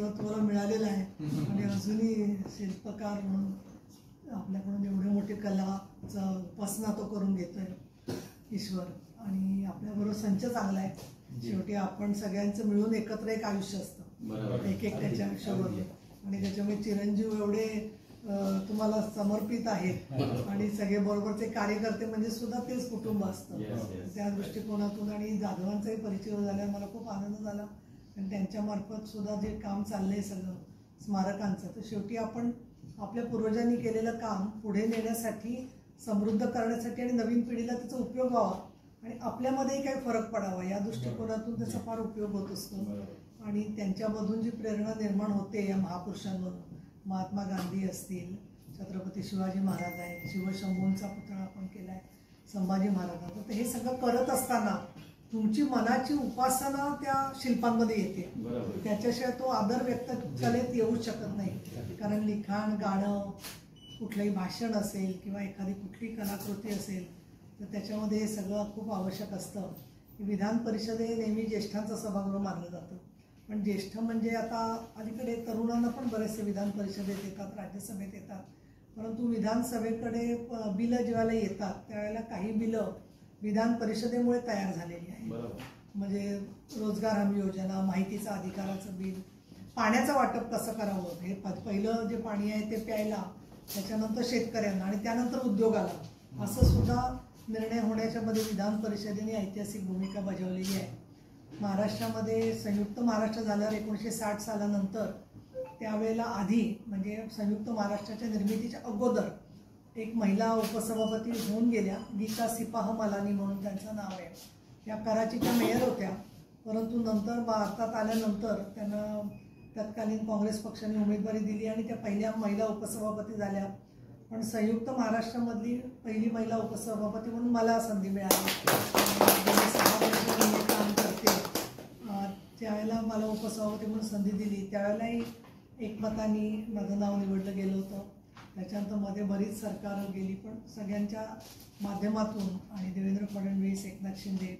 सगळं तुम्हाला मिळालेलं आहे आणि अजूनही शिल्पकार म्हणून आपल्याकडून एवढी मोठी कलाचा उपासना तो करून घेतोय ईश्वर. आणि आपल्याबरोबर संच चांगला आहे. शेवटी आपण सगळ्यांचं मिळून एकत्र एक आयुष्य असतं, एक त्याच्या आयुष्याबरोबर. आणि त्याच्यामुळे चिरंजीव एवढे तुम्हाला समर्पित आहेत आणि सगळे बरोबरचे कार्यकर्ते म्हणजे सुद्धा तेच कुटुंब असतं. त्या दृष्टिकोनातून आणि जाधवांचाही परिचय झाल्यावर मला खूप आनंद झाला. आणि त्यांच्या मार्फत सुद्धा जे काम चाललंय सगळं स्मारकांचं, तर शेवटी आपण आपल्या पूर्वजांनी केलेलं काम पुढे नेण्यासाठी, समृद्ध करण्यासाठी आणि नवीन पिढीला त्याचा उपयोग व्हावा आणि आपल्यामध्येही काही फरक पडावा या दृष्टिकोनातून त्याचा फार उपयोग होत असतो. आणि त्यांच्यामधून जी प्रेरणा निर्माण होते या महापुरुषांमधून, महात्मा गांधी असतील, छत्रपती शिवाजी महाराज आहेत, शिवशंभूंचा पुतळा आपण केलाय, संभाजी महाराजांचा, तर हे सगळं करत असताना तुमची मनाची उपासना त्या शिल्पांमध्ये येते. त्याच्याशिवाय तो आदर व्यक्त कलेत येऊच शकत नाही. कारण लिखाण, गाणं, कुठलंही भाषण असेल किंवा एखादी कुठली कलाकृती असेल तर त्याच्यामध्ये हे सगळं खूप आवश्यक असतं. विधान परिषद हे नेहमी ज्येष्ठांचं सभागृह मानलं जातं, पण ज्येष्ठ म्हणजे आता अलीकडे तरुणांना पण बरेचसे विधान परिषदेत येतात, राज्यसभेत येतात. परंतु विधानसभेकडे बिलं ज्यावेळेला येतात त्यावेळेला काही बिलं विधान परिषदेमुळे तयार झालेली आहे. म्हणजे रोजगार हमी योजना, माहितीचा अधिकाराचं बिल, पाण्याचं वाटप कसं करावं, हे पहिलं जे पाणी आहे ते प्यायला, त्याच्यानंतर शेतकऱ्यांना आणि त्यानंतर उद्योगाला, असं सुद्धा निर्णय होण्याच्या मध्ये विधान परिषदेने ऐतिहासिक भूमिका बजावलेली आहे. महाराष्ट्रामध्ये संयुक्त महाराष्ट्र झाल्यावर 1960 सालानंतर त्यावेळेला आधी म्हणजे संयुक्त महाराष्ट्राच्या निर्मितीच्या अगोदर एक महिला उपसभापती होऊन गेल्या, गीता सिपाह मलानी म्हणून त्यांचं नाव आहे. त्या कराचीच्या मेयर होत्या, परंतु नंतर भारतात आल्यानंतर त्यांना तत्कालीन काँग्रेस पक्षाने उमेदवारी दिली आणि त्या पहिल्या महिला उपसभापती झाल्या. पण संयुक्त महाराष्ट्रामधली पहिली महिला उपसभापती म्हणून मला संधी मिळाली. 6 वर्ष मी काम करते, त्यावेळेला मला उपसभापती म्हणून संधी दिली. त्यावेळेलाही एकमताने माझं नाव निवडलं गेलं होतं. त्याच्यानंतर मध्ये बरीच सरकारं गेली, पण सगळ्यांच्या माध्यमातून आणि देवेंद्र फडणवीस, एकनाथ शिंदे,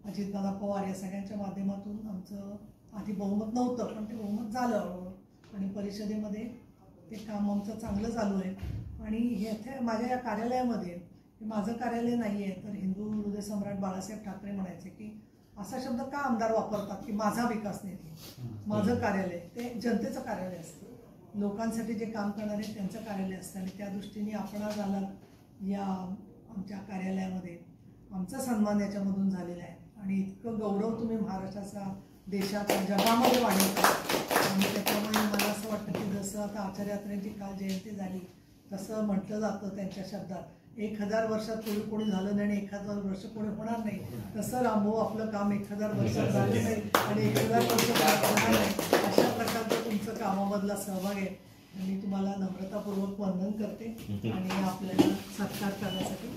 अजितदादा पवार या सगळ्यांच्या माध्यमातून आमचं आधी बहुमत नव्हतं, पण ते बहुमत झालं हळूहळू आणि परिषदेमध्ये ते काम आमचं चांगलं चालू आहे. आणि हे माझ्या या कार्यालयामध्ये, हे माझं कार्यालय नाही आहे तर हिंदू हृदय सम्राट बाळासाहेब ठाकरे म्हणायचे की असा शब्द का आमदार वापरतात की माझा विकास निधी. माझं कार्यालय ते जनतेचं कार्यालय असतं, लोकांसाठी जे काम करणारे त्यांचं कार्यालय असतं. आणि त्या दृष्टीने आपण आज आला या आमच्या कार्यालयामध्ये, आमचा सन्मान याच्यामधून झालेला आहे. आणि इतकं गौरव तुम्ही महाराष्ट्राचा, देशाच्या, जगामध्ये वाढवता. आणि त्याच्यामुळे मला असं वाटतं की जसं आता आचार्य अत्रेंची काल जयंती झाली तसं म्हटलं जातं त्यांच्या शब्दात, 1000 वर्षात कोणी झालं नाही आणि 1000 वर्ष कोणी होणार नाही, तसं रामभाऊ आपलं काम 1000 वर्षात झालं नाही आणि 1000 वर्ष होणार नाही. अशा प्रकारचं तुमचं कामामधला सहभाग आहे. मी तुम्हाला नम्रतापूर्वक वंदन करते आणि आपल्याला सत्कार करण्यासाठी